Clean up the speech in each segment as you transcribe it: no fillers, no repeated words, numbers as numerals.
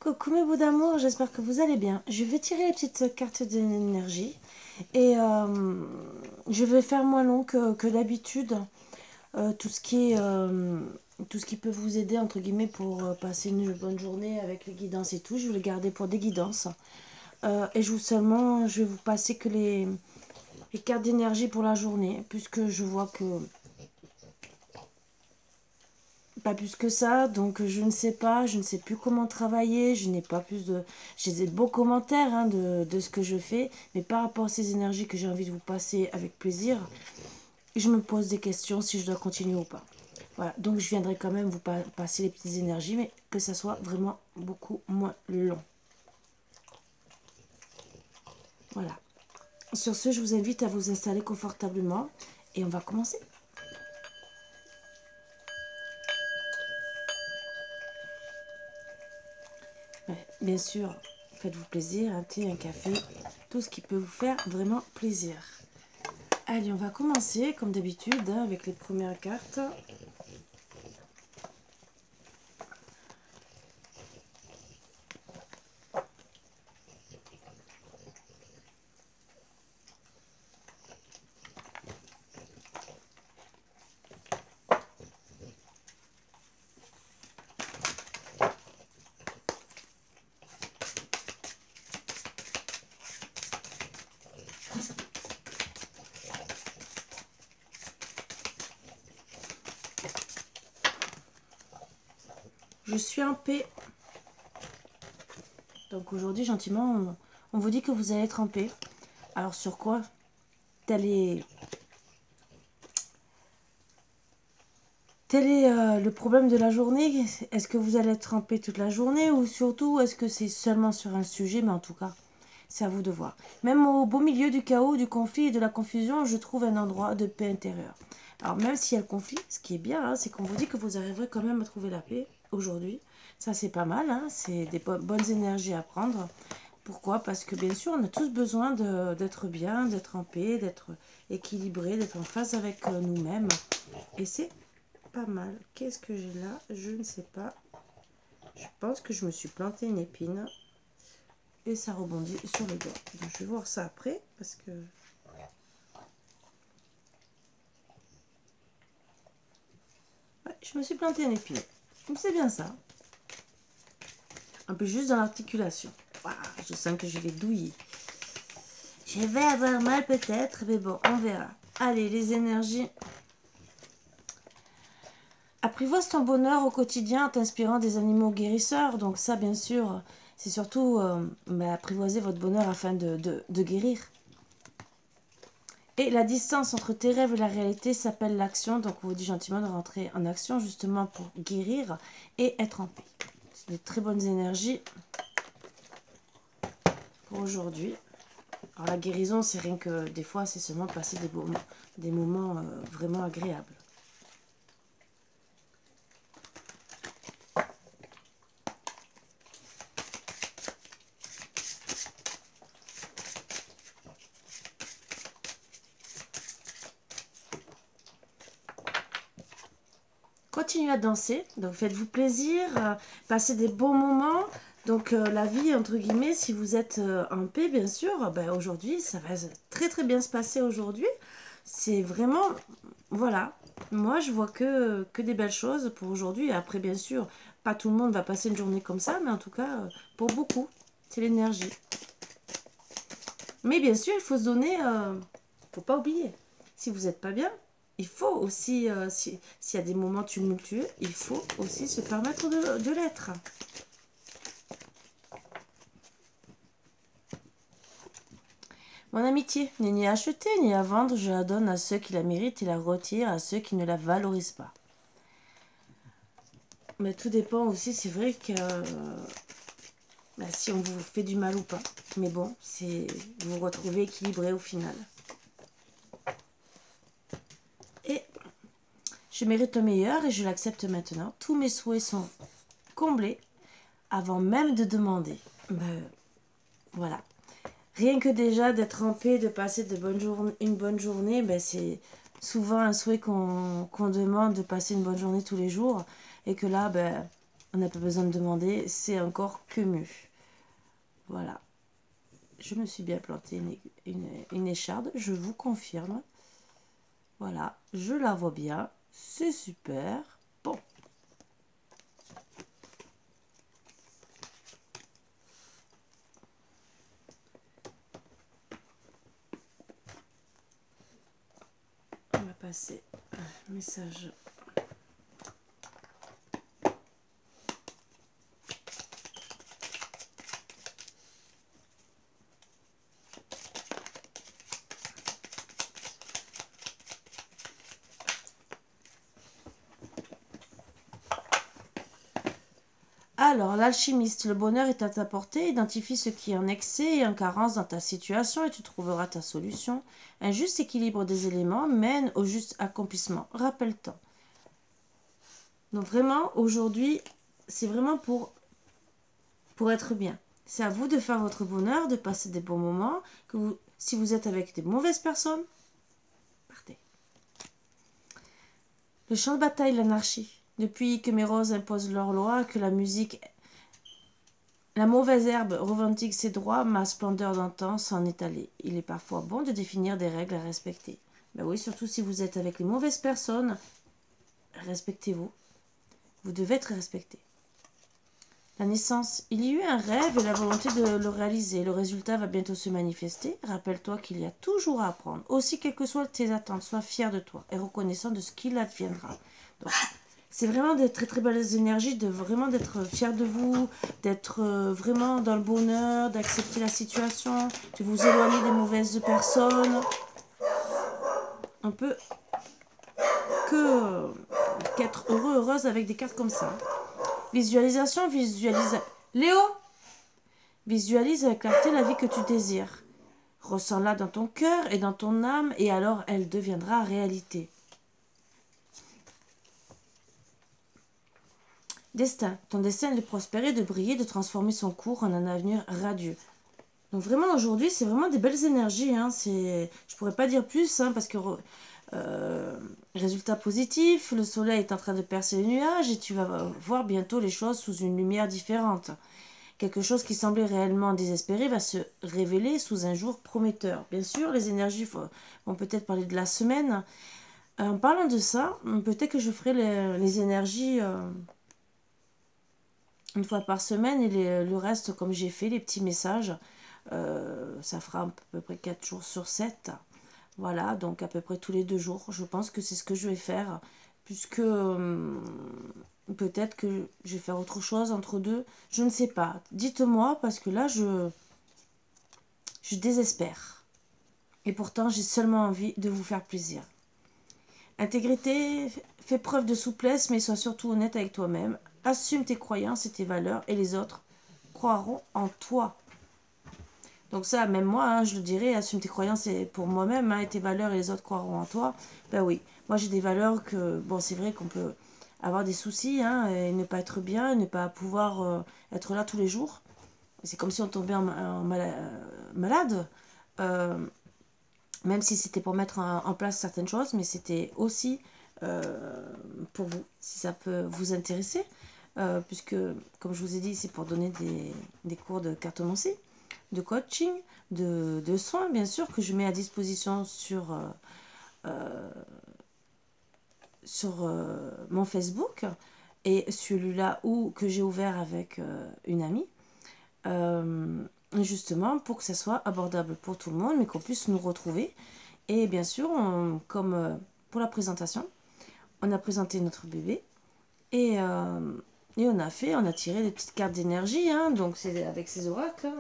Coucou mes bouts d'amour, j'espère que vous allez bien. Je vais tirer les petites cartes d'énergie et je vais faire moins long que d'habitude. Tout ce qui peut vous aider entre guillemets pour passer une bonne journée avec les guidances et tout, je vais le garder pour des guidances. Et je vais vous passer que les cartes d'énergie pour la journée, puisque je vois que pas plus que ça, donc je ne sais pas, je ne sais plus comment travailler, je n'ai pas plus de... J'ai des beaux commentaires hein, de ce que je fais, mais par rapport à ces énergies que j'ai envie de vous passer avec plaisir, je me pose des questions si je dois continuer ou pas. Voilà, donc je viendrai quand même vous passer les petites énergies, mais que ça soit vraiment beaucoup moins long. Voilà. Sur ce, je vous invite à vous installer confortablement et on va commencer. Bien sûr, faites-vous plaisir, un thé, un café, tout ce qui peut vous faire vraiment plaisir. Allez, on va commencer comme d'habitude hein, avec les premières cartes. Je suis en paix. Donc aujourd'hui, gentiment, on vous dit que vous allez être en paix. Alors sur quoi? Tel est le problème de la journée. Est-ce que vous allez être en paix toute la journée ou surtout est-ce que c'est seulement sur un sujet? Mais en tout cas, c'est à vous de voir. Même au beau milieu du chaos, du conflit et de la confusion, je trouve un endroit de paix intérieure. Alors même s'il y a le conflit, ce qui est bien, hein, c'est qu'on vous dit que vous arriverez quand même à trouver la paix aujourd'hui. Ça c'est pas mal, hein, c'est des bonnes énergies à prendre. Pourquoi? Parce que bien sûr, on a tous besoin d'être bien, d'être en paix, d'être équilibré, d'être en phase avec nous-mêmes. Et c'est pas mal. Qu'est-ce que j'ai là? Je ne sais pas. Je pense que je me suis planté une épine. Et ça rebondit sur le doigt. Donc, je vais voir ça après parce que... Ouais, je me suis planté une épine. C'est bien ça. Un peu juste dans l'articulation. Wow, je sens que je vais douiller. Je vais avoir mal peut-être, mais bon, on verra. Allez, les énergies. Apprivoise ton bonheur au quotidien en t'inspirant des animaux guérisseurs. Donc ça, bien sûr, c'est surtout apprivoiser votre bonheur afin de guérir. Et la distance entre tes rêves et la réalité s'appelle l'action. Donc on vous dit gentiment de rentrer en action justement pour guérir et être en paix. C'est de très bonnes énergies pour aujourd'hui. Alors la guérison, c'est rien que des fois, c'est seulement passer des moments vraiment agréables. Continuez à danser, donc faites-vous plaisir, passez des bons moments. Donc la vie, entre guillemets, si vous êtes en paix, bien sûr, ben, aujourd'hui, ça va très très bien se passer aujourd'hui. C'est vraiment, voilà, moi je vois que des belles choses pour aujourd'hui. Après, bien sûr, pas tout le monde va passer une journée comme ça, mais en tout cas, pour beaucoup, c'est l'énergie. Mais bien sûr, il faut se donner, faut pas oublier, si vous n'êtes pas bien, il faut aussi, s'il y a des moments tumultueux, il faut aussi se permettre de l'être. Mon amitié n'est ni à acheter ni à vendre, je la donne à ceux qui la méritent et la retire à ceux qui ne la valorisent pas. Mais tout dépend aussi, c'est vrai que si on vous fait du mal ou pas. Mais bon, c'est vous vous retrouvez équilibré au final. Et je mérite le meilleur et je l'accepte maintenant. Tous mes souhaits sont comblés avant même de demander. Voilà. Rien que déjà d'être en paix, de passer une bonne journée, c'est souvent un souhait qu'on demande de passer une bonne journée tous les jours. Et que là, On n'a pas besoin de demander, c'est encore que mieux. Voilà. Je me suis bien planté une écharde, je vous confirme. Voilà, je la vois bien, c'est super. Bon. On va passer un message. Alors, l'alchimiste, le bonheur est à ta portée, identifie ce qui est en excès et en carence dans ta situation et tu trouveras ta solution. Un juste équilibre des éléments mène au juste accomplissement. Rappelle-toi. Donc vraiment, aujourd'hui, c'est vraiment pour être bien. C'est à vous de faire votre bonheur, de passer des bons moments. Si vous êtes avec des mauvaises personnes, partez. Le champ de bataille, l'anarchie. Depuis que mes roses imposent leurs lois, que la musique, la mauvaise herbe revendique ses droits, ma splendeur d'antan s'en est allée. Il est parfois bon de définir des règles à respecter. Ben oui, surtout si vous êtes avec les mauvaises personnes, respectez-vous. Vous devez être respecté. La naissance, il y a eu un rêve et la volonté de le réaliser. Le résultat va bientôt se manifester. Rappelle-toi qu'il y a toujours à apprendre. Aussi, quelles que soient tes attentes, sois fier de toi et reconnaissant de ce qu'il adviendra. Donc, c'est vraiment des très très belles énergies, vraiment d'être fier de vous, d'être vraiment dans le bonheur, d'accepter la situation, de vous éloigner des mauvaises personnes. On peut qu'être heureux, heureuse avec des cartes comme ça. Visualisation, Léo, visualise avec clarté la vie que tu désires. Ressens-la dans ton cœur et dans ton âme et alors elle deviendra réalité. Destin. Ton destin est de prospérer, de briller, de transformer son cours en un avenir radieux. Donc vraiment aujourd'hui, c'est vraiment des belles énergies. Hein. Je pourrais pas dire plus parce que résultat positif, le soleil est en train de percer les nuages et tu vas voir bientôt les choses sous une lumière différente. Quelque chose qui semblait réellement désespéré va se révéler sous un jour prometteur. Bien sûr, les énergies vont peut-être parler de la semaine. En parlant de ça, peut-être que je ferai les énergies une fois par semaine et le reste, comme j'ai fait, les petits messages, ça fera à peu près 4 jours sur 7. Voilà, donc à peu près tous les 2 jours. Je pense que c'est ce que je vais faire, puisque peut-être que je vais faire autre chose entre deux. Je ne sais pas. Dites-moi, parce que là, je désespère. Et pourtant, j'ai seulement envie de vous faire plaisir. Intégrité, fais preuve de souplesse, mais sois surtout honnête avec toi-même. Assume tes croyances et tes valeurs, et les autres croiront en toi. Donc ça, même moi, je le dirais, assume tes croyances et pour moi-même, et tes valeurs et les autres croiront en toi. Ben oui, moi j'ai des valeurs que, bon, c'est vrai qu'on peut avoir des soucis, et ne pas être bien, et ne pas pouvoir être là tous les jours. C'est comme si on tombait malade, même si c'était pour mettre en place certaines choses, mais c'était aussi pour vous, si ça peut vous intéresser, puisque, comme je vous ai dit, c'est pour donner des cours de cartomancie, de coaching, de soins, bien sûr, que je mets à disposition sur mon Facebook et celui-là que j'ai ouvert avec une amie, justement pour que ça soit abordable pour tout le monde, mais qu'on puisse nous retrouver. Et bien sûr, comme pour la présentation, on a présenté notre bébé et on a tiré des petites cartes d'énergie, donc c'est avec ces oracles,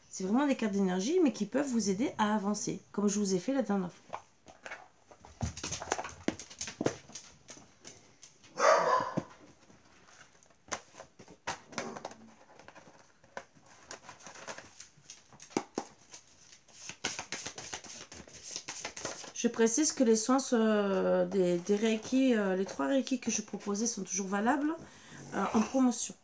c'est vraiment des cartes d'énergie, mais qui peuvent vous aider à avancer, comme je vous ai fait la dernière fois. Je précise que les soins des Reiki, les 3 Reiki que je proposais sont toujours valables en promotion.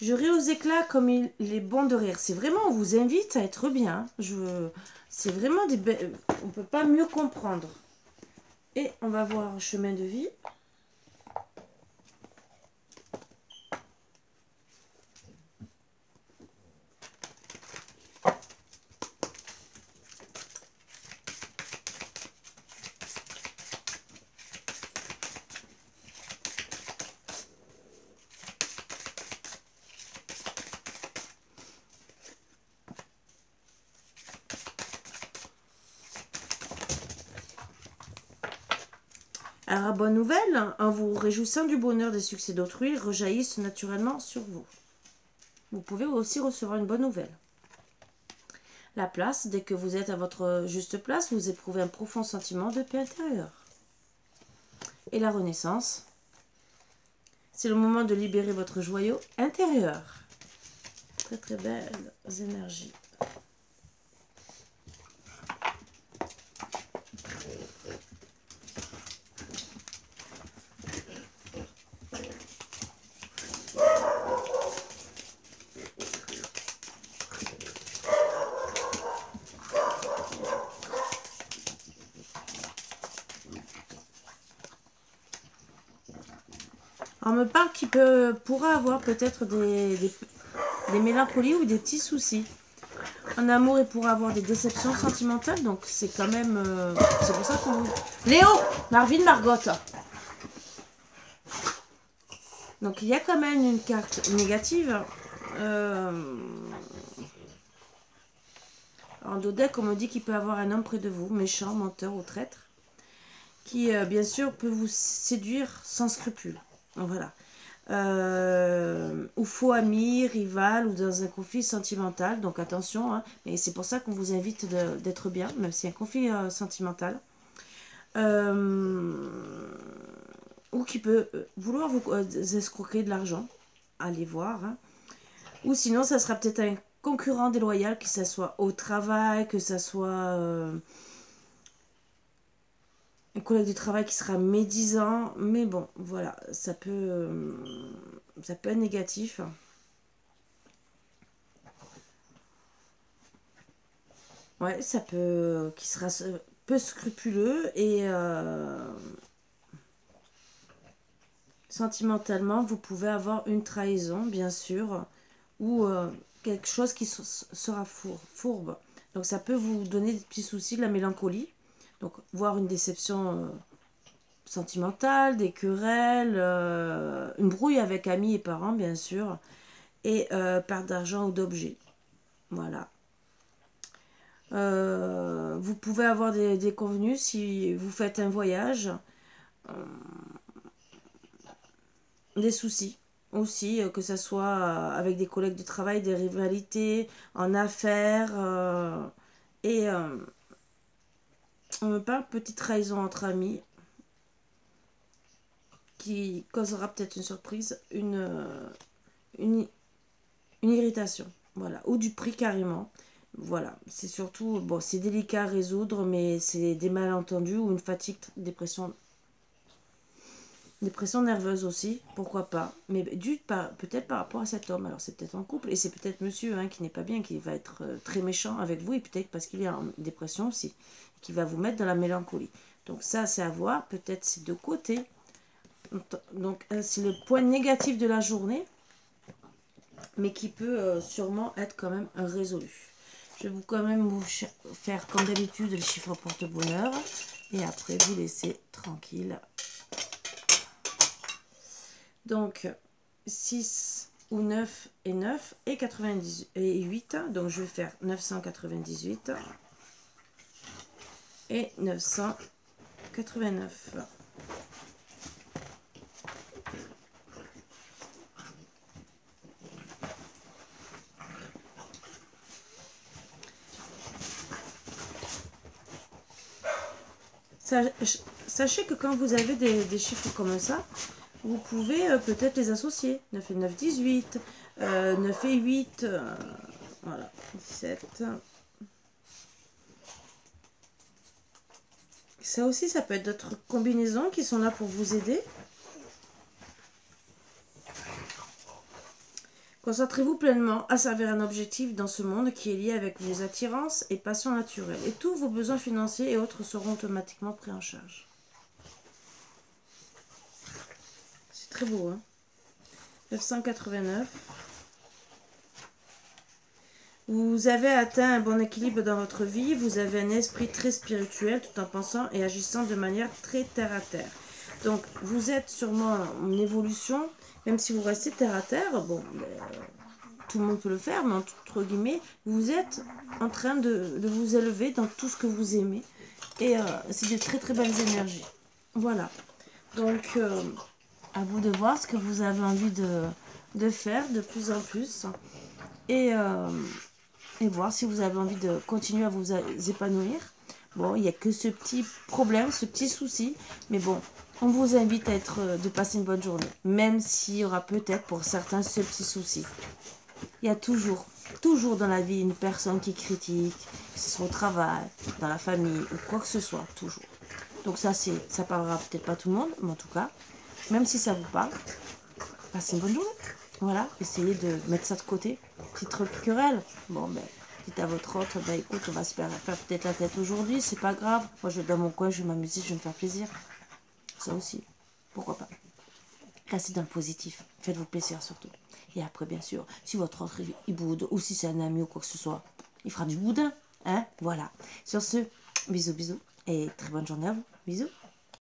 Je ris aux éclats comme il est bon de rire. C'est vraiment, on vous invite à être bien. C'est vraiment des belles... On ne peut pas mieux comprendre. Et on va voir chemin de vie. Alors, bonne nouvelle, en vous réjouissant du bonheur des succès d'autrui, rejaillissent naturellement sur vous. Vous pouvez aussi recevoir une bonne nouvelle. La place, dès que vous êtes à votre juste place, vous éprouvez un profond sentiment de paix intérieure. Et la renaissance, c'est le moment de libérer votre joyau intérieur. Très très belles énergies. On me parle qu'il pourra avoir peut-être des mélancolies ou des petits soucis. En amour, il pourra avoir des déceptions sentimentales, donc c'est quand même... c'est pour ça qu'on... Léo, Marvin, Margot. Donc il y a quand même une carte négative. En dos deck, on me dit qu'il peut avoir un homme près de vous, méchant, menteur ou traître, qui bien sûr peut vous séduire sans scrupule. Voilà. Ou faux ami, rival, ou dans un conflit sentimental. Donc attention, hein, mais c'est pour ça qu'on vous invite d'être bien, même si c'est un conflit sentimental. Ou qui peut vouloir vous escroquer de l'argent. Allez voir. Hein. Ou sinon, ça sera peut-être un concurrent déloyal, que ce soit au travail, que ce soit... un collègue du travail qui sera médisant, mais bon, voilà, ça peut être négatif. Ouais, ça peut, qui sera peu scrupuleux et sentimentalement, vous pouvez avoir une trahison, bien sûr, ou quelque chose qui sera fourbe. Donc ça peut vous donner des petits soucis, de la mélancolie. Donc, voir une déception sentimentale, des querelles, une brouille avec amis et parents, bien sûr, et perte d'argent ou d'objets. Voilà. Vous pouvez avoir des convenus si vous faites un voyage. Des soucis aussi, que ce soit avec des collègues de travail, des rivalités, en affaires, et... on me parle petite trahison entre amis qui causera peut-être une surprise, une irritation, voilà, ou du prix carrément. Voilà, c'est surtout, bon, c'est délicat à résoudre, mais c'est des malentendus ou une fatigue, dépression nerveuse aussi, pourquoi pas, mais dû peut-être par rapport à cet homme. Alors c'est peut-être en couple, et c'est peut-être monsieur hein, qui n'est pas bien, qui va être très méchant avec vous, et peut-être parce qu'il est en dépression aussi, qui va vous mettre dans la mélancolie. Donc ça, c'est à voir, peut-être c'est de côté. Donc c'est le point négatif de la journée, mais qui peut sûrement être quand même résolu. Je vais quand même vous faire comme d'habitude les chiffres porte-bonheur, et après vous laisser tranquille. Donc 6 ou 9 et 9 et 98 et 8. Donc je vais faire 998 et 989. Sachez que quand vous avez des chiffres comme ça, vous pouvez peut-être les associer. 9 et 9, 18. 9 et 8. Voilà, 17. Ça aussi, ça peut être d'autres combinaisons qui sont là pour vous aider. Concentrez-vous pleinement à servir un objectif dans ce monde qui est lié avec vos attirances et passions naturelles. Et tous vos besoins financiers et autres seront automatiquement pris en charge. C'est très beau, hein. 989. Vous avez atteint un bon équilibre dans votre vie. Vous avez un esprit très spirituel tout en pensant et agissant de manière très terre à terre. Donc, vous êtes sûrement en évolution. Même si vous restez terre à terre, bon, tout le monde peut le faire, mais entre guillemets, vous êtes en train de vous élever dans tout ce que vous aimez. Et c'est de très très belles énergies. Voilà. Donc, à vous de voir ce que vous avez envie de faire de plus en plus. Et voir si vous avez envie de continuer à vous épanouir. Bon, il n'y a que ce petit problème, ce petit souci. Mais bon, on vous invite à de passer une bonne journée. Même s'il y aura peut-être pour certains ce petit souci. Il y a toujours dans la vie une personne qui critique, que ce soit au travail, dans la famille ou quoi que ce soit, toujours. Donc ça parlera peut-être pas tout le monde, mais en tout cas, même si ça vous parle, passez une bonne journée. Voilà, essayez de mettre ça de côté. Petite querelle. Bon, ben, dites à votre autre, ben écoute, on va se faire peut-être la tête aujourd'hui, c'est pas grave. Moi, je vais dans mon coin, je vais m'amuser, je vais me faire plaisir. Ça aussi, pourquoi pas. Restez dans le positif, faites-vous plaisir surtout. Et après, bien sûr, si votre autre il boude, ou si c'est un ami ou quoi que ce soit, il fera du boudin. Hein, voilà. Sur ce, bisous, bisous, et très bonne journée à vous. Bisous.